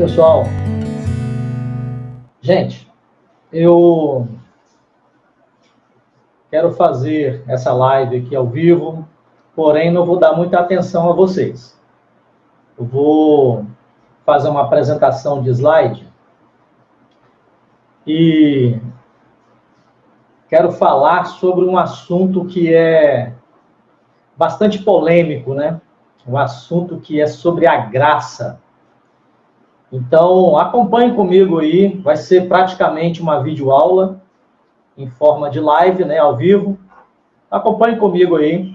pessoal. Gente, eu quero fazer essa live aqui ao vivo, porém não vou dar muita atenção a vocês. Eu vou fazer uma apresentação de slide e quero falar sobre um assunto que é bastante polêmico, né? Um assunto que é sobre a graça. Então, acompanhe comigo aí, vai ser praticamente uma videoaula em forma de live, né, ao vivo. Acompanhe comigo aí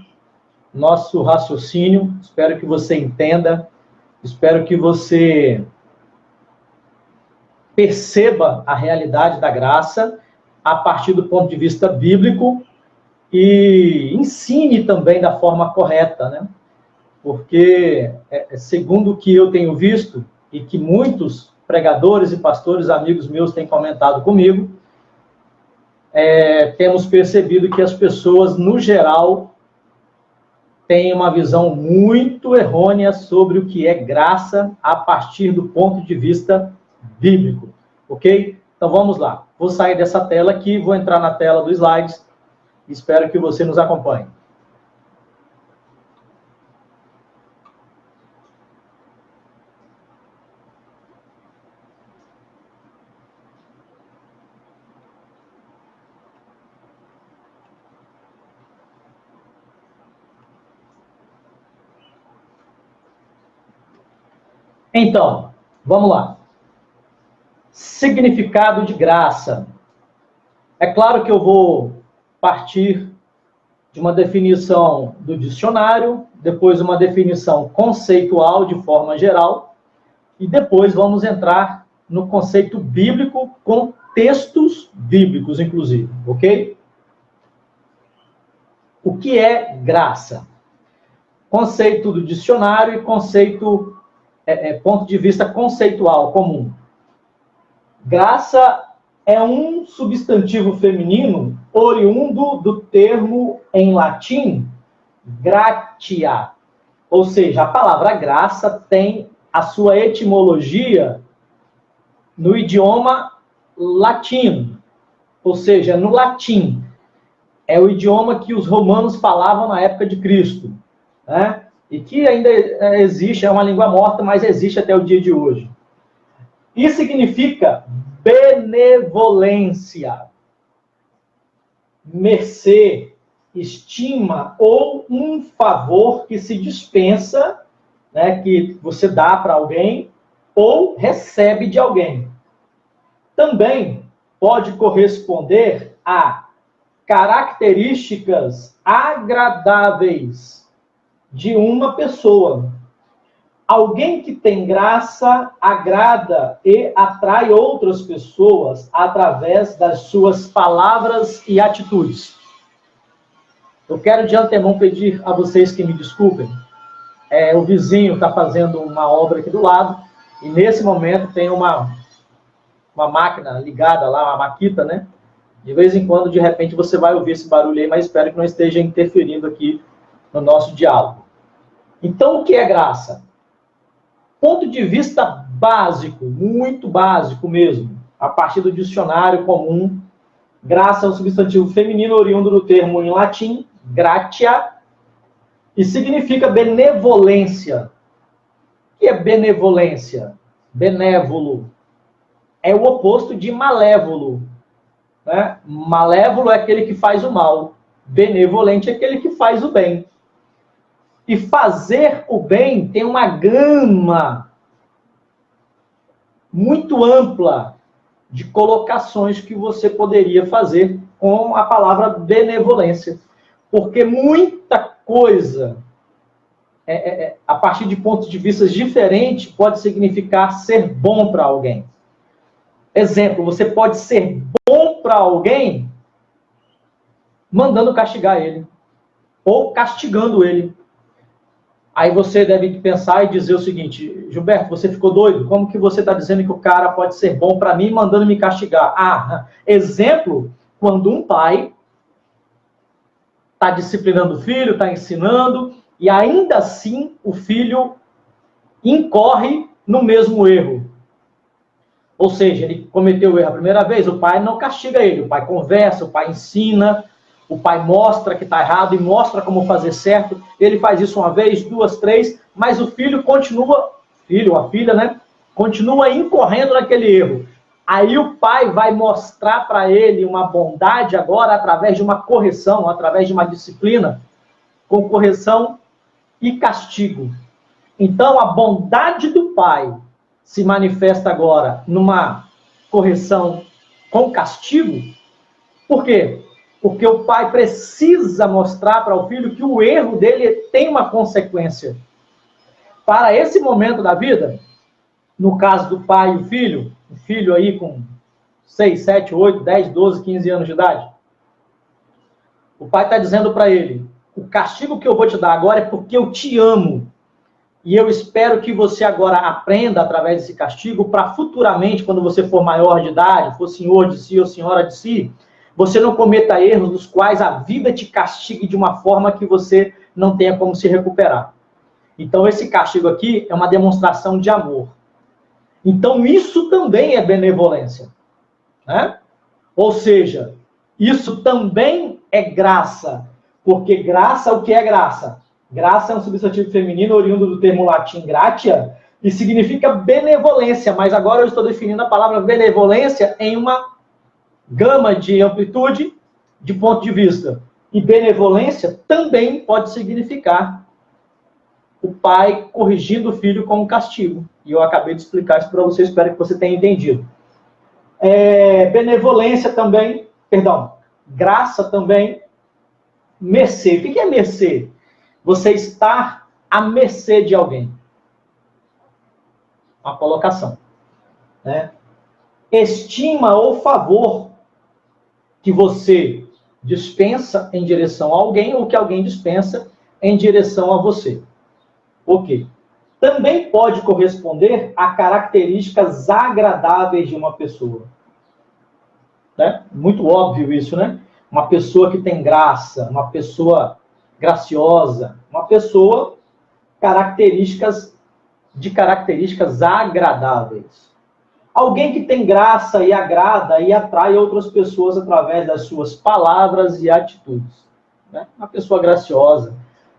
nosso raciocínio, espero que você entenda, espero que você perceba a realidade da graça a partir do ponto de vista bíblico e ensine também da forma correta, né? Porque, segundo o que eu tenho visto, e que muitos pregadores e pastores, amigos meus, têm comentado comigo, temos percebido que as pessoas, no geral, têm uma visão muito errônea sobre o que é graça a partir do ponto de vista bíblico, ok? Então vamos lá. Vou sair dessa tela aqui, vou entrar na tela dos slides, espero que você nos acompanhe. Então, vamos lá. Significado de graça. É claro que eu vou partir de uma definição do dicionário, depois uma definição conceitual de forma geral, e depois vamos entrar no conceito bíblico com textos bíblicos, inclusive, ok? O que é graça? Conceito do dicionário e conceito, ponto de vista conceitual comum. Graça é um substantivo feminino oriundo do termo em latim gratia. Ou seja, a palavra graça tem a sua etimologia no idioma latino. Ou seja, no latim. É o idioma que os romanos falavam na época de Cristo, né? E que ainda existe, é uma língua morta, mas existe até o dia de hoje. E significa benevolência, mercê, estima ou um favor que se dispensa, né, que você dá para alguém ou recebe de alguém. Também pode corresponder a características agradáveis de uma pessoa. Alguém que tem graça agrada e atrai outras pessoas através das suas palavras e atitudes. Eu quero de antemão pedir a vocês que me desculpem. O vizinho está fazendo uma obra aqui do lado e nesse momento tem uma máquina ligada lá, uma maquita, né? De vez em quando, de repente, você vai ouvir esse barulho aí, mas espero que não esteja interferindo aqui no nosso diálogo. Então, o que é graça? Ponto de vista básico, muito básico mesmo, a partir do dicionário comum, graça é um substantivo feminino oriundo do termo em latim, gratia, e significa benevolência. O que é benevolência? Benévolo. É o oposto de malévolo. Né? Malévolo é aquele que faz o mal. Benevolente é aquele que faz o bem. E fazer o bem tem uma gama muito ampla de colocações que você poderia fazer com a palavra benevolência. Porque muita coisa, a partir de pontos de vista diferentes, pode significar ser bom para alguém. Exemplo, você pode ser bom para alguém mandando castigar ele. Ou castigando ele. Aí você deve pensar e dizer o seguinte: Gilberto, você ficou doido? Como que você está dizendo que o cara pode ser bom para mim mandando me castigar? Exemplo, quando um pai está disciplinando o filho, está ensinando, e ainda assim o filho incorre no mesmo erro. Ou seja, ele cometeu o erro a primeira vez, o pai não castiga ele, o pai conversa, o pai ensina, o pai mostra que está errado e mostra como fazer certo. Ele faz isso uma vez, duas, três, mas o filho continua, filho ou a filha, né? Continua incorrendo naquele erro. Aí o pai vai mostrar para ele uma bondade agora através de uma correção, através de uma disciplina, com correção e castigo. Então a bondade do pai se manifesta agora numa correção com castigo. Por quê? Porque o pai precisa mostrar para o filho que o erro dele tem uma consequência. Para esse momento da vida, no caso do pai e o filho aí com 6, 7, 8, 10, 12, 15 anos de idade, o pai está dizendo para ele, o castigo que eu vou te dar agora é porque eu te amo. E eu espero que você agora aprenda através desse castigo para futuramente, quando você for maior de idade, for senhor de si ou senhora de si, você não cometa erros dos quais a vida te castigue de uma forma que você não tenha como se recuperar. Então esse castigo aqui é uma demonstração de amor. Então isso também é benevolência, né? Ou seja, isso também é graça. Porque graça, o que é graça? Graça é um substantivo feminino oriundo do termo latim gratia e significa benevolência. Mas agora eu estou definindo a palavra benevolência em uma gama de amplitude de ponto de vista. E benevolência também pode significar o pai corrigindo o filho com um castigo. E eu acabei de explicar isso para você, espero que você tenha entendido. Benevolência também, graça também, mercê. O que é mercê? Você estar à mercê de alguém. Uma colocação. Né? Estima ou favor que você dispensa em direção a alguém ou que alguém dispensa em direção a você. Ok. Também pode corresponder a características agradáveis de uma pessoa. Né? Muito óbvio isso, né? Uma pessoa que tem graça, uma pessoa graciosa, uma pessoa características agradáveis. Alguém que tem graça e agrada e atrai outras pessoas através das suas palavras e atitudes. Né? Uma pessoa graciosa,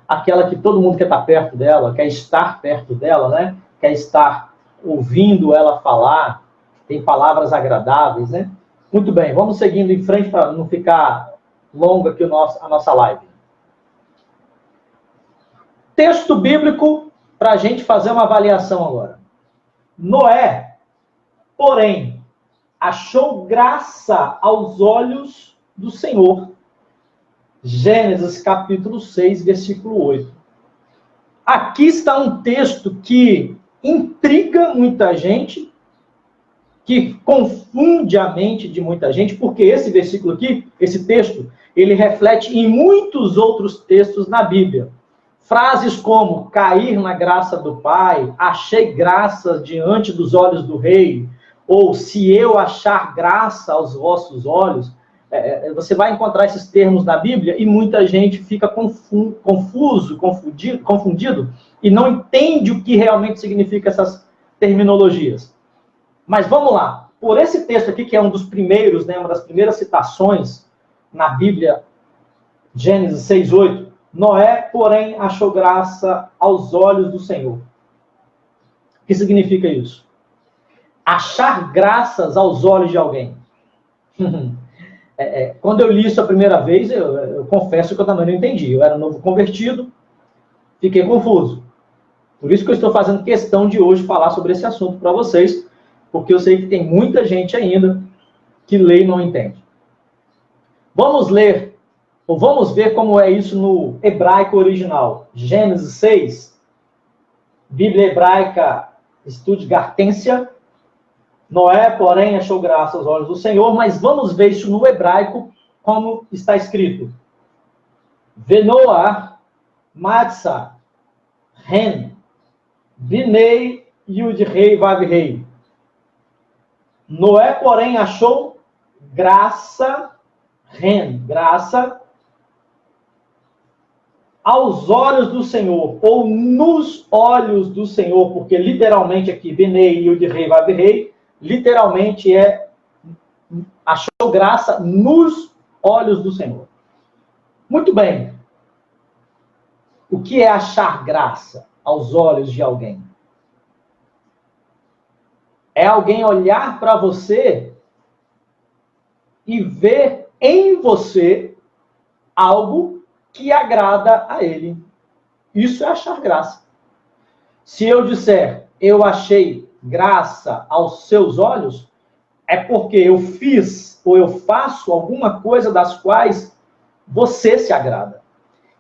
aquela que todo mundo quer estar perto dela, quer estar perto dela, né? Quer estar ouvindo ela falar, tem palavras agradáveis, né? Muito bem, vamos seguindo em frente para não ficar longa aqui a nossa live. Texto bíblico para a gente fazer uma avaliação agora. Noé, porém, achou graça aos olhos do Senhor. Gênesis capítulo 6, versículo 8. Aqui está um texto que intriga muita gente, que confunde a mente de muita gente, porque esse versículo aqui, esse texto, ele reflete em muitos outros textos na Bíblia. Frases como cair na graça do Pai, achei graça diante dos olhos do Rei, ou se eu achar graça aos vossos olhos, você vai encontrar esses termos na Bíblia e muita gente fica confundido e não entende o que realmente significa essas terminologias. Mas vamos lá, por esse texto aqui, que é um dos primeiros, né, uma das primeiras citações na Bíblia, Gênesis 6:8, Noé, porém, achou graça aos olhos do Senhor. O que significa isso? Achar graças aos olhos de alguém. Quando eu li isso a primeira vez, eu confesso que eu também não entendi. Eu era novo convertido, fiquei confuso. Por isso que eu estou fazendo questão de hoje falar sobre esse assunto para vocês, porque eu sei que tem muita gente ainda que lê e não entende. Vamos ler, ou vamos ver como é isso no hebraico original. Gênesis 6, Bíblia Hebraica Stuttgartensia. Noé, porém, achou graça aos olhos do Senhor, mas vamos ver isso no hebraico, como está escrito. Venoah, Matzah, Ren, Binei, Yud-Rei, Vav-Rei. Noé, porém, achou graça, Ren, graça, aos olhos do Senhor, ou nos olhos do Senhor, porque literalmente aqui, Binei, Yud-Rei, Vav-Rei, literalmente achou graça nos olhos do Senhor. Muito bem. O que é achar graça aos olhos de alguém? É alguém olhar para você e ver em você algo que agrada a ele. Isso é achar graça. Se eu disser, eu achei graça aos seus olhos, é porque eu fiz ou eu faço alguma coisa das quais você se agrada.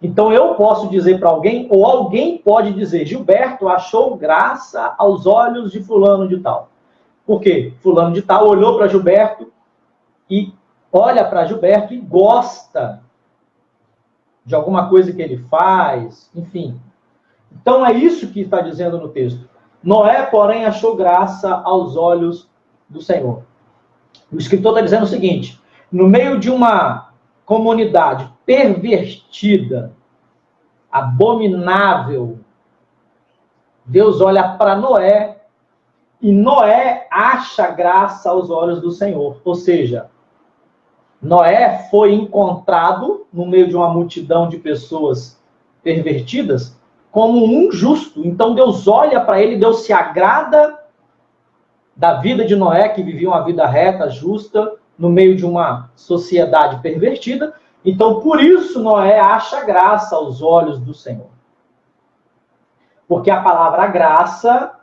Então eu posso dizer para alguém, ou alguém pode dizer, Gilberto achou graça aos olhos de fulano de tal. Por quê? Fulano de tal olhou para Gilberto e olha para Gilberto e gosta de alguma coisa que ele faz, enfim. Então é isso que está dizendo no texto. Noé, porém, achou graça aos olhos do Senhor. O escritor está dizendo o seguinte, no meio de uma comunidade pervertida, abominável, Deus olha para Noé e Noé acha graça aos olhos do Senhor. Ou seja, Noé foi encontrado no meio de uma multidão de pessoas pervertidas como um justo. Então Deus olha para ele, Deus se agrada da vida de Noé, que vivia uma vida reta, justa, no meio de uma sociedade pervertida. Então, por isso, Noé acha graça aos olhos do Senhor. Porque a palavra graça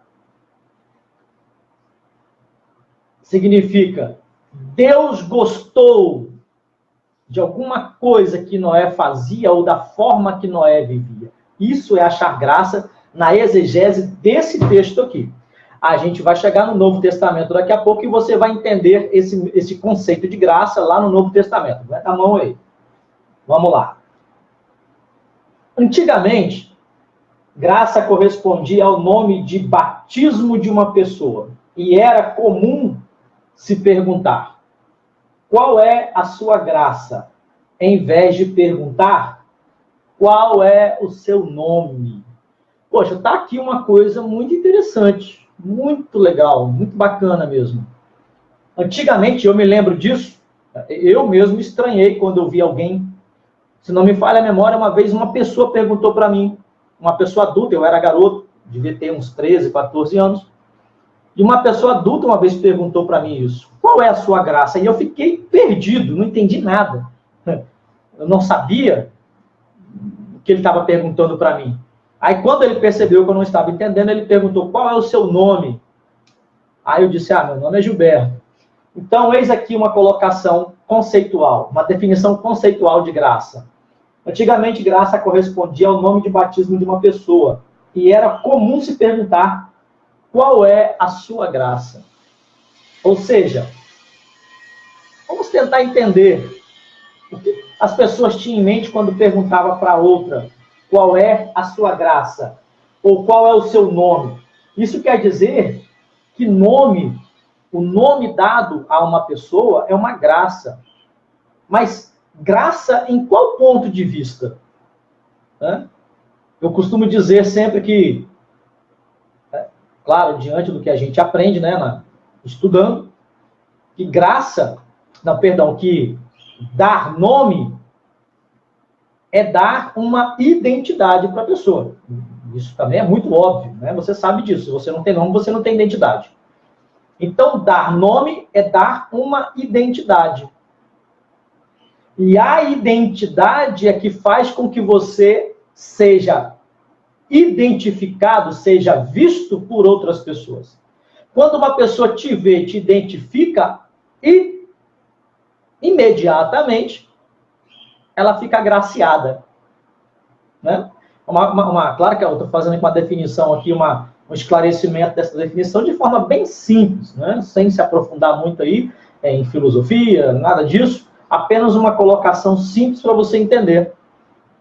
significa Deus gostou de alguma coisa que Noé fazia ou da forma que Noé vivia. Isso é achar graça na exegese desse texto aqui. A gente vai chegar no Novo Testamento daqui a pouco e você vai entender esse conceito de graça lá no Novo Testamento. Vai a mão aí. Vamos lá. Antigamente, graça correspondia ao nome de batismo de uma pessoa. E era comum se perguntar, qual é a sua graça? Em vez de perguntar, qual é o seu nome? Poxa, está aqui uma coisa muito interessante, muito legal, muito bacana mesmo. Antigamente, eu me lembro disso, eu mesmo estranhei quando eu vi alguém, se não me falha a memória, uma vez uma pessoa perguntou para mim, uma pessoa adulta, eu era garoto, devia ter uns 13, 14 anos, e uma pessoa adulta uma vez perguntou para mim isso, qual é a sua graça? E eu fiquei perdido, não entendi nada. Eu não sabia o que ele estava perguntando para mim. Aí quando ele percebeu que eu não estava entendendo, ele perguntou, qual é o seu nome? Aí eu disse, meu nome é Gilberto. Então, eis aqui uma colocação conceitual, uma definição conceitual de graça. Antigamente, graça correspondia ao nome de batismo de uma pessoa. E era comum se perguntar, qual é a sua graça? Ou seja, vamos tentar entender o que as pessoas tinham em mente quando perguntavam para outra, qual é a sua graça? Ou qual é o seu nome? Isso quer dizer que o nome dado a uma pessoa é uma graça. Mas graça em qual ponto de vista? Eu costumo dizer sempre que, claro, diante do que a gente aprende, estudando, que que dar nome é dar uma identidade para a pessoa. Isso também é muito óbvio, né? Você sabe disso. Se você não tem nome, você não tem identidade. Então, dar nome é dar uma identidade. E a identidade é que faz com que você seja identificado, seja visto por outras pessoas. Quando uma pessoa te vê, te identifica, e imediatamente ela fica agraciada. Né? Claro que eu estou fazendo uma definição aqui, um esclarecimento dessa definição de forma bem simples, né? Sem se aprofundar muito aí em filosofia, nada disso, apenas uma colocação simples para você entender.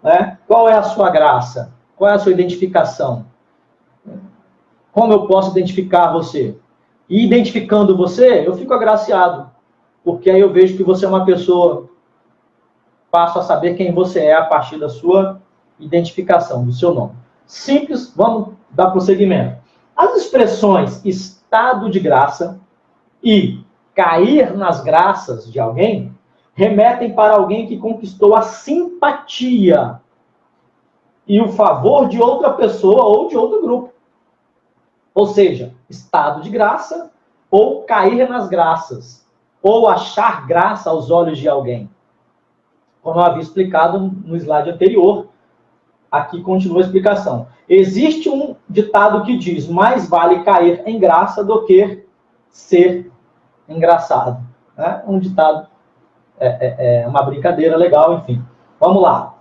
Né? Qual é a sua graça? Qual é a sua identificação? Como eu posso identificar você? E identificando você, eu fico agraciado, porque aí eu vejo que você é uma pessoa, passo a saber quem você é a partir da sua identificação, do seu nome. Simples, vamos dar prosseguimento. As expressões estado de graça e cair nas graças de alguém remetem para alguém que conquistou a simpatia e o favor de outra pessoa ou de outro grupo. Ou seja, estado de graça ou cair nas graças, ou achar graça aos olhos de alguém. Como eu havia explicado no slide anterior, aqui continua a explicação. Existe um ditado que diz: mais vale cair em graça do que ser engraçado. Né? Um ditado, uma brincadeira legal, enfim. Vamos lá.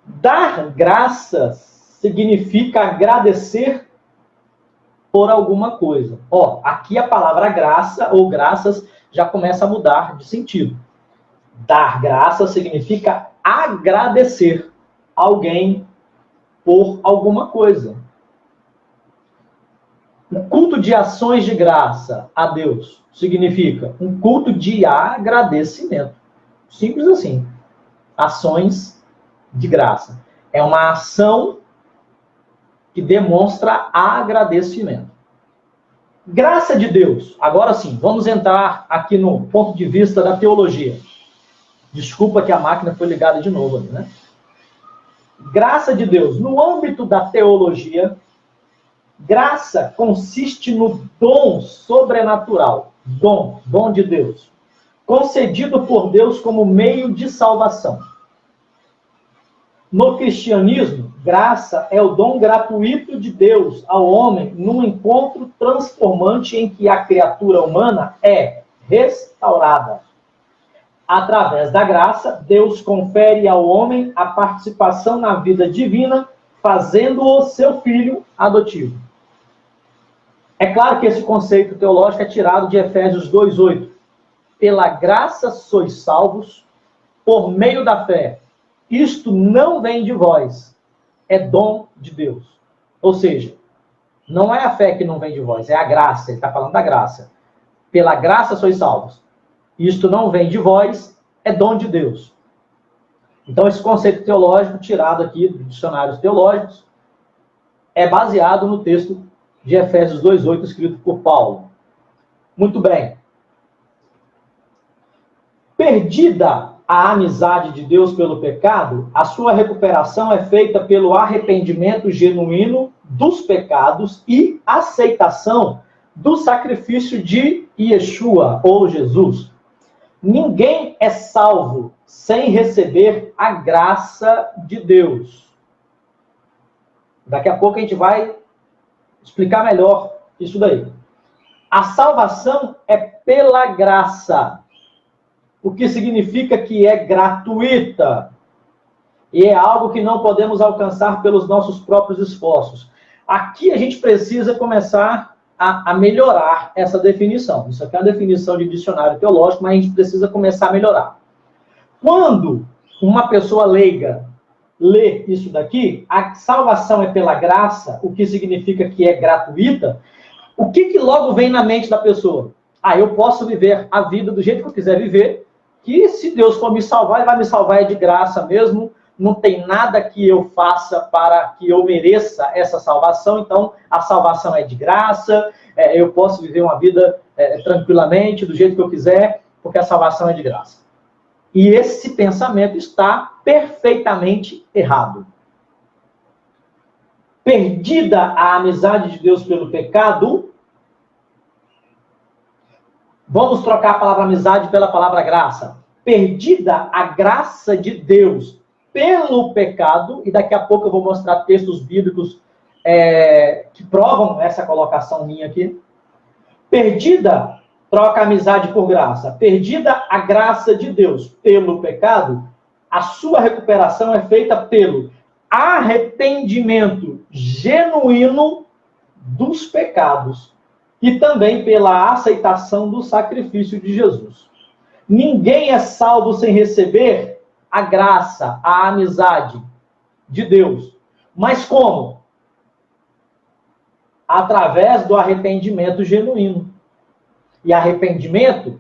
Dar graças significa agradecer por alguma coisa. Ó, aqui a palavra graça ou graças já começa a mudar de sentido. Dar graça significa agradecer alguém por alguma coisa. Um culto de ações de graça a Deus significa um culto de agradecimento. Simples assim. Ações de graça. É uma ação que demonstra agradecimento. Graça de Deus. Agora sim, vamos entrar aqui no ponto de vista da teologia. Desculpa que a máquina foi ligada de novo ali, né? Graça de Deus. No âmbito da teologia, graça consiste no dom sobrenatural. Dom de Deus. Concedido por Deus como meio de salvação. No cristianismo, graça é o dom gratuito de Deus ao homem num encontro transformante em que a criatura humana é restaurada. Através da graça, Deus confere ao homem a participação na vida divina, fazendo-o seu filho adotivo. É claro que esse conceito teológico é tirado de Efésios 2:8. Pela graça sois salvos, por meio da fé. Isto não vem de vós, é dom de Deus. Ou seja, não é a fé que não vem de vós, é a graça. Ele está falando da graça. Pela graça sois salvos. Isto não vem de vós, é dom de Deus. Então, esse conceito teológico, tirado aqui dos dicionários teológicos, é baseado no texto de Efésios 2:8, escrito por Paulo. Muito bem. Perdida a amizade de Deus pelo pecado, a sua recuperação é feita pelo arrependimento genuíno dos pecados e aceitação do sacrifício de Yeshua, ou Jesus. Ninguém é salvo sem receber a graça de Deus. Daqui a pouco a gente vai explicar melhor isso daí. A salvação é pela graça, o que significa que é gratuita e é algo que não podemos alcançar pelos nossos próprios esforços. Aqui a gente precisa começar a melhorar essa definição. Isso aqui é uma definição de dicionário teológico, mas a gente precisa começar a melhorar. Quando uma pessoa leiga lê isso daqui, a salvação é pela graça, o que significa que é gratuita, o que logo vem na mente da pessoa? Eu posso viver a vida do jeito que eu quiser viver, que se Deus for me salvar, Ele vai me salvar de graça mesmo, não tem nada que eu faça para que eu mereça essa salvação, então a salvação é de graça, eu posso viver uma vida tranquilamente, do jeito que eu quiser, porque a salvação é de graça. E esse pensamento está perfeitamente errado. Perdida a amizade de Deus pelo pecado, vamos trocar a palavra amizade pela palavra graça. Perdida a graça de Deus pelo pecado, e daqui a pouco eu vou mostrar textos bíblicos que provam essa colocação minha aqui. Perdida, troca a amizade por graça. Perdida a graça de Deus pelo pecado, a sua recuperação é feita pelo arrependimento genuíno dos pecados e também pela aceitação do sacrifício de Jesus. Ninguém é salvo sem receber a graça, a amizade de Deus. Mas como? Através do arrependimento genuíno. E arrependimento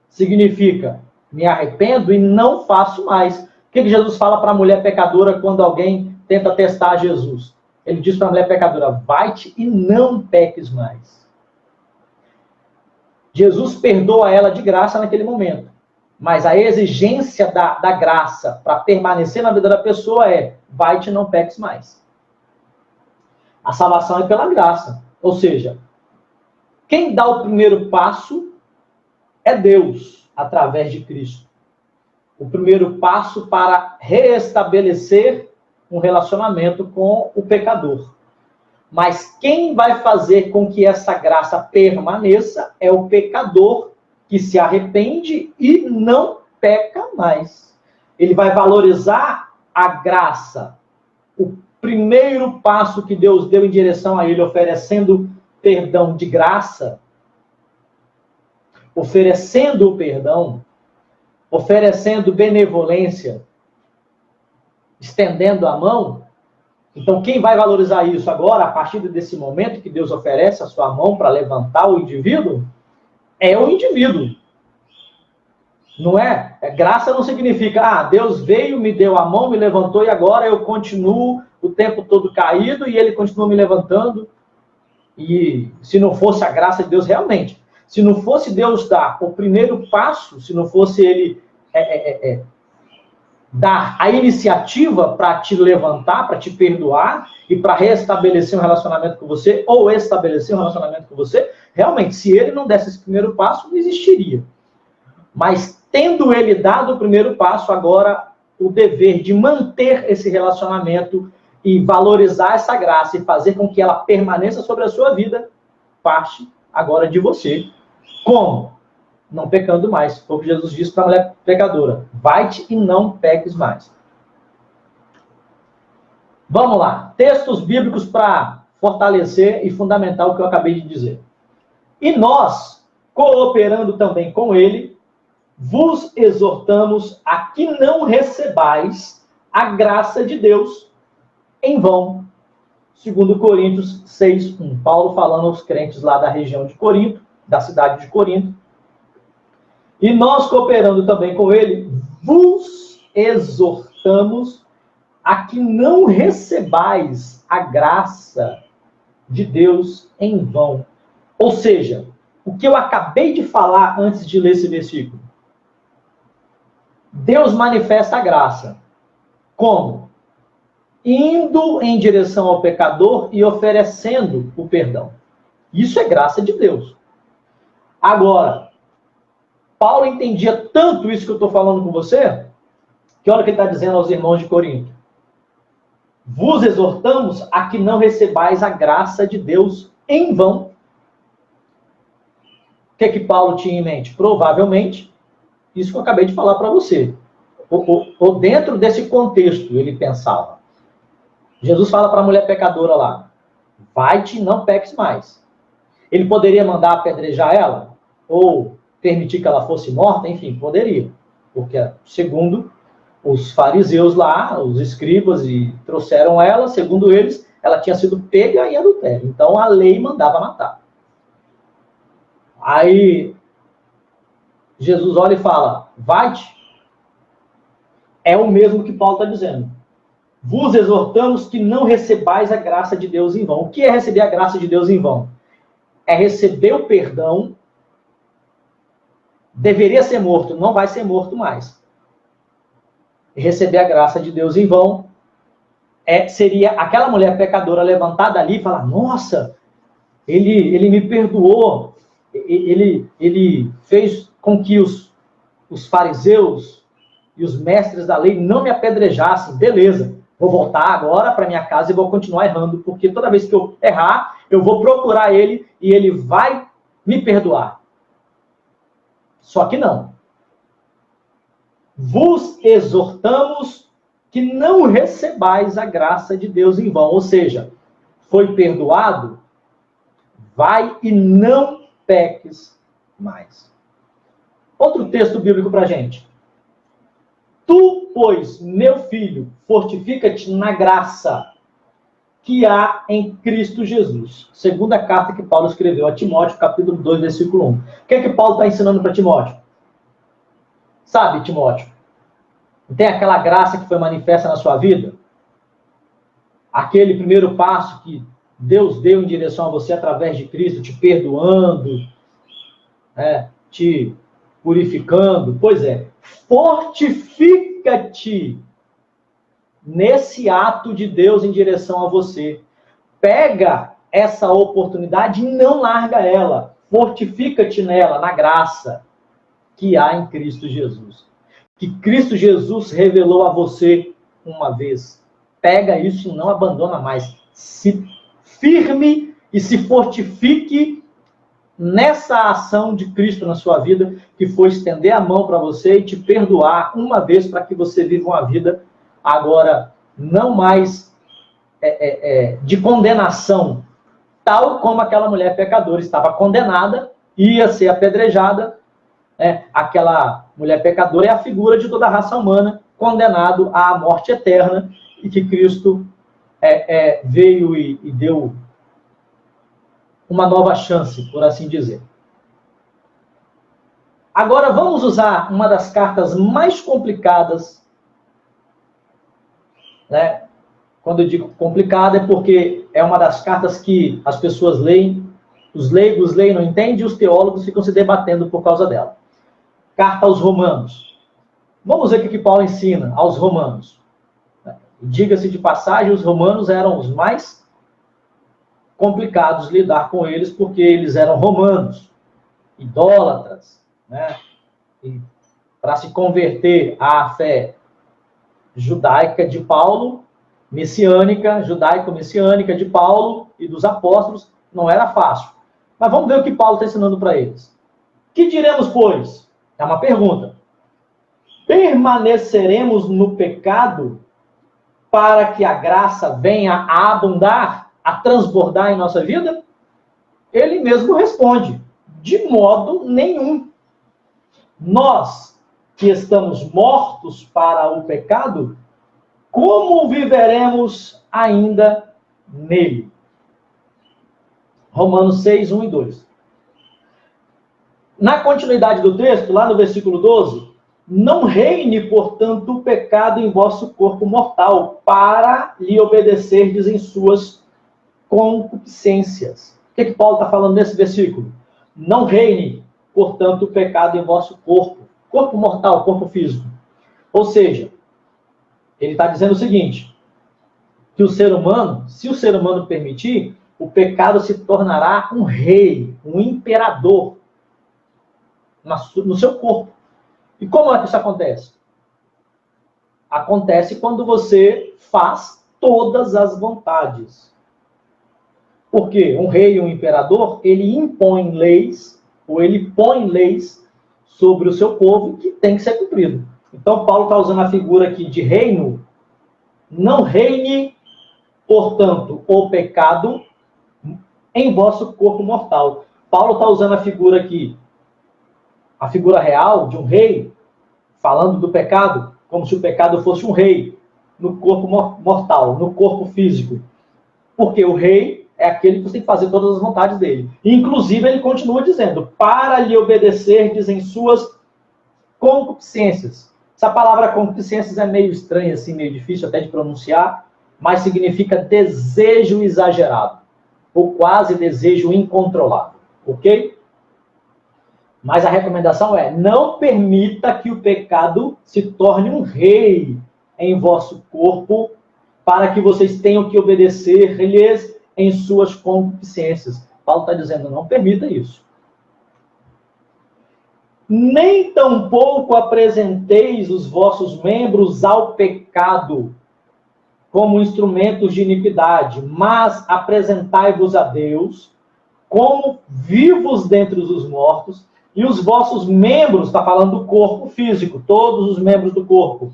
significa me arrependo e não faço mais. O que Jesus fala para a mulher pecadora quando alguém tenta testar Jesus? Ele diz para a mulher pecadora, vai-te e não peques mais. Jesus perdoa ela de graça naquele momento. Mas a exigência da graça para permanecer na vida da pessoa é: vai-te, não peques mais. A salvação é pela graça. Ou seja, quem dá o primeiro passo é Deus, através de Cristo. O primeiro passo para reestabelecer um relacionamento com o pecador. Mas quem vai fazer com que essa graça permaneça é o pecador que se arrepende e não peca mais. Ele vai valorizar a graça, o primeiro passo que Deus deu em direção a ele, oferecendo perdão de graça, oferecendo o perdão, oferecendo benevolência, estendendo a mão. Então, quem vai valorizar isso agora, a partir desse momento que Deus oferece a sua mão para levantar o indivíduo, é o indivíduo. Não é? Graça não significa, Deus veio, me deu a mão, me levantou e agora eu continuo o tempo todo caído e ele continua me levantando. E se não fosse a graça de Deus, realmente, se não fosse Deus dar o primeiro passo, se não fosse ele dar a iniciativa para te levantar, para te perdoar e para restabelecer um relacionamento com você, ou estabelecer um relacionamento com você, realmente, se ele não desse esse primeiro passo, não existiria. Mas, tendo ele dado o primeiro passo, agora o dever de manter esse relacionamento e valorizar essa graça e fazer com que ela permaneça sobre a sua vida, parte agora de você. Como? Não pecando mais. Foi o que Jesus disse para a mulher pecadora: vai-te e não peques mais. Vamos lá. Textos bíblicos para fortalecer e fundamentar o que eu acabei de dizer. E nós, cooperando também com ele, vos exortamos a que não recebais a graça de Deus em vão. 2 Coríntios 6:1. Paulo falando aos crentes lá da região de Corinto, da cidade de Corinto. E nós, cooperando também com ele, vos exortamos a que não recebais a graça de Deus em vão. Ou seja, o que eu acabei de falar antes de ler esse versículo. Deus manifesta a graça. Como? Indo em direção ao pecador e oferecendo o perdão. Isso é graça de Deus. Agora, Paulo entendia tanto isso que eu estou falando com você, que olha o que ele está dizendo aos irmãos de Corinto. Vos exortamos a que não recebais a graça de Deus em vão. O que Paulo tinha em mente? Provavelmente, isso que eu acabei de falar para você. Ou dentro desse contexto, ele pensava. Jesus fala para a mulher pecadora lá: vai-te, não peques mais. Ele poderia mandar apedrejar ela? Ou permitir que ela fosse morta? Enfim, poderia. Porque, segundo os fariseus lá, os escribas, e trouxeram ela, segundo eles, ela tinha sido pega em adultério. Então, a lei mandava matar. Aí, Jesus olha e fala: vai-te. É o mesmo que Paulo está dizendo. Vos exortamos que não recebais a graça de Deus em vão. O que é receber a graça de Deus em vão? É receber o perdão. Deveria ser morto, não vai ser morto mais. Receber a graça de Deus em vão seria aquela mulher pecadora levantada ali e falar: nossa, ele me perdoou, ele fez com que os fariseus e os mestres da lei não me apedrejassem. Beleza, vou voltar agora para minha casa e vou continuar errando, porque toda vez que eu errar, eu vou procurar ele e ele vai me perdoar. Só que não. Vos exortamos que não recebais a graça de Deus em vão. Ou seja, foi perdoado, vai e não peques mais. Outro texto bíblico para a gente. Tu, pois, meu filho, fortifica-te na graça que há em Cristo Jesus. Segunda carta que Paulo escreveu a Timóteo, capítulo 2, versículo 1. O que é que Paulo está ensinando para Timóteo? Sabe, Timóteo, não tem aquela graça que foi manifesta na sua vida? Aquele primeiro passo que Deus deu em direção a você através de Cristo, te perdoando, né, te purificando. Pois é, fortifica-te nesse ato de Deus em direção a você. Pega essa oportunidade e não larga ela. Fortifica-te nela, na graça que há em Cristo Jesus. Que Cristo Jesus revelou a você uma vez. Pega isso e não abandona mais. Se firme e se fortifique nessa ação de Cristo na sua vida, que foi estender a mão para você e te perdoar uma vez para que você viva uma vida agora não mais de condenação, tal como aquela mulher pecadora estava condenada, ia ser apedrejada. Aquela mulher pecadora é a figura de toda a raça humana, condenado à morte eterna, e que Cristo veio e deu uma nova chance, por assim dizer. Agora vamos usar uma das cartas mais complicadas, né? Quando eu digo complicada é porque é uma das cartas que as pessoas leem, os leigos leem, não entendem, e os teólogos ficam se debatendo por causa dela. Carta aos Romanos. Vamos ver o que Paulo ensina aos romanos. Diga-se de passagem, os romanos eram os mais complicados de lidar com eles, porque eles eram romanos, idólatras, né? E para se converter à fé judaica de Paulo, messiânica, judaico-messiânica de Paulo e dos apóstolos, não era fácil. Mas vamos ver o que Paulo está ensinando para eles. Que diremos, pois? É uma pergunta. Permaneceremos no pecado para que a graça venha a abundar, a transbordar em nossa vida? Ele mesmo responde, de modo nenhum. Nós, que estamos mortos para o pecado, como viveremos ainda nele? Romanos 6, 1 e 2. Na continuidade do texto, lá no versículo 12, não reine, portanto, o pecado em vosso corpo mortal, para lhe obedecerdes em suas concupiscências. O que Paulo está falando nesse versículo? Não reine, portanto, o pecado em vosso corpo mortal, corpo físico. Ou seja, ele está dizendo o seguinte, que o ser humano, se o ser humano permitir, o pecado se tornará um rei, um imperador no seu corpo. E como é que isso acontece? Acontece quando você faz todas as vontades. Porque um rei, um imperador, ele impõe leis, ou ele põe leis sobre o seu povo que tem que ser cumprido. Então, Paulo está usando a figura aqui de reino. Não reine, portanto, o pecado em vosso corpo mortal. Paulo está usando a figura aqui, a figura real de um rei, falando do pecado, como se o pecado fosse um rei no corpo mortal, no corpo físico. Porque o rei é aquele que você tem que fazer todas as vontades dele. Inclusive, ele continua dizendo, para lhe obedecerdes em suas concupiscências. Essa palavra concupiscências é meio estranha, assim, meio difícil até de pronunciar, mas significa desejo exagerado, ou quase desejo incontrolável, ok? Mas a recomendação é, não permita que o pecado se torne um rei em vosso corpo, para que vocês tenham que obedecer-lhes em suas concupiscências. Paulo está dizendo, não permita isso. Nem tampouco apresenteis os vossos membros ao pecado como instrumentos de iniquidade, mas apresentai-vos a Deus como vivos dentre os mortos, e os vossos membros, está falando do corpo físico, todos os membros do corpo,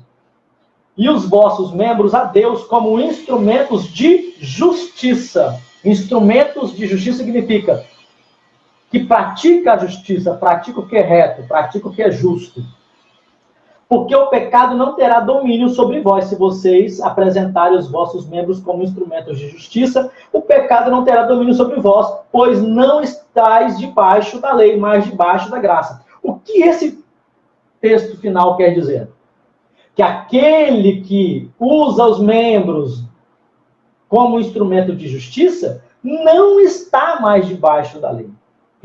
e os vossos membros a Deus como instrumentos de justiça. Instrumentos de justiça significa que pratica a justiça, pratica o que é reto, pratica o que é justo. Porque o pecado não terá domínio sobre vós, se vocês apresentarem os vossos membros como instrumentos de justiça, o pecado não terá domínio sobre vós, pois não estáis debaixo da lei, mas debaixo da graça. O que esse texto final quer dizer? Que aquele que usa os membros como instrumento de justiça não está mais debaixo da lei.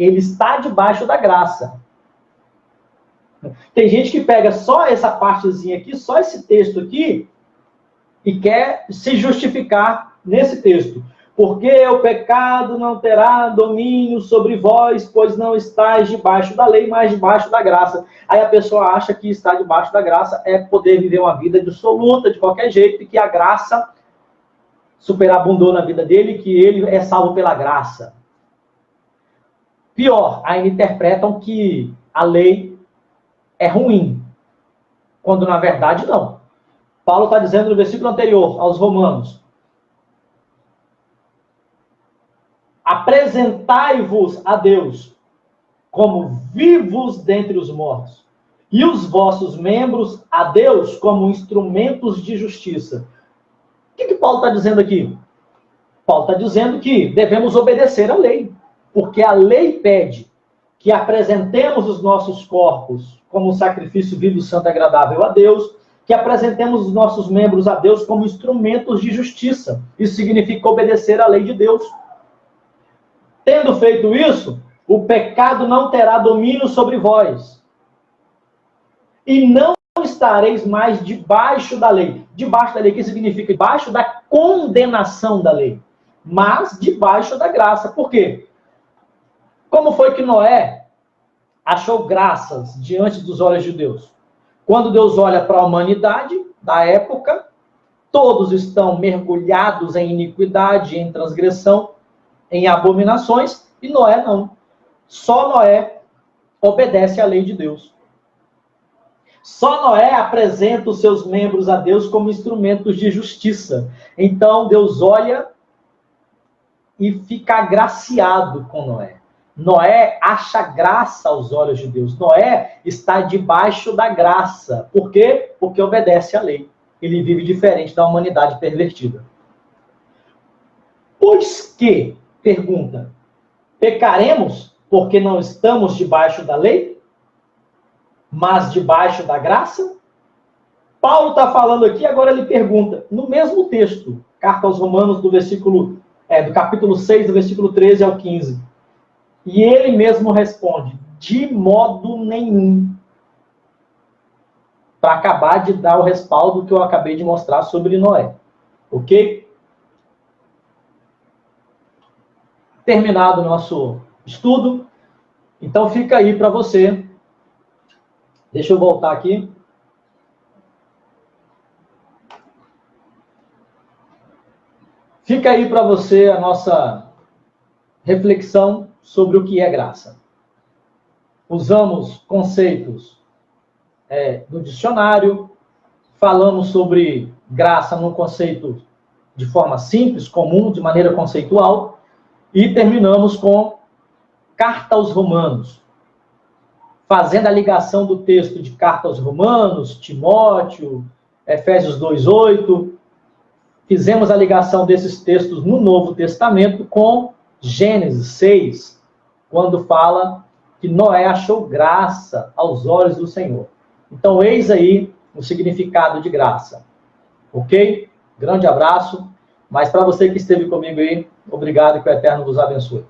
Ele está debaixo da graça. Tem gente que pega só essa partezinha aqui, só esse texto aqui, e quer se justificar nesse texto. Porque o pecado não terá domínio sobre vós, pois não estáis debaixo da lei, mas debaixo da graça. Aí a pessoa acha que estar debaixo da graça é poder viver uma vida dissoluta, de qualquer jeito, e que a graça superabundou na vida dele, que ele é salvo pela graça. Pior, ainda interpretam que a lei é ruim, quando na verdade não. Paulo está dizendo no versículo anterior, aos Romanos, apresentai-vos a Deus como vivos dentre os mortos, e os vossos membros a Deus como instrumentos de justiça. O que Paulo está dizendo aqui? Paulo está dizendo que devemos obedecer à lei, porque a lei pede que apresentemos os nossos corpos como um sacrifício vivo, santo e agradável a Deus, que apresentemos os nossos membros a Deus como instrumentos de justiça. Isso significa obedecer à lei de Deus. Tendo feito isso, o pecado não terá domínio sobre vós. E não estareis mais debaixo da lei. Debaixo da lei, que significa debaixo da condenação da lei. Mas debaixo da graça. Por quê? Como foi que Noé achou graças diante dos olhos de Deus? Quando Deus olha para a humanidade da época, todos estão mergulhados em iniquidade, em transgressão, em abominações, e Noé não. Só Noé obedece à lei de Deus. Só Noé apresenta os seus membros a Deus como instrumentos de justiça. Então Deus olha e fica agraciado com Noé. Noé acha graça aos olhos de Deus. Noé está debaixo da graça. Por quê? Porque obedece à lei. Ele vive diferente da humanidade pervertida. Pois que, pergunta, pecaremos porque não estamos debaixo da lei, mas debaixo da graça? Paulo está falando aqui, agora ele pergunta, no mesmo texto, carta aos Romanos, do capítulo 6, do versículo 13 ao 15. E ele mesmo responde, de modo nenhum. Para acabar de dar o respaldo que eu acabei de mostrar sobre Noé. Ok? Terminado o nosso estudo. Então fica aí para você. Deixa eu voltar aqui. Fica aí para você a nossa reflexão sobre o que é graça. Usamos conceitos do dicionário, falamos sobre graça num conceito de forma simples, comum, de maneira conceitual, e terminamos com Carta aos Romanos, fazendo a ligação do texto de Carta aos Romanos, Timóteo, Efésios 2:8, fizemos a ligação desses textos no Novo Testamento com Gênesis 6, quando fala que Noé achou graça aos olhos do Senhor. Então, eis aí o significado de graça. Ok? Grande abraço. Mas para você que esteve comigo aí, obrigado e que o Eterno vos abençoe.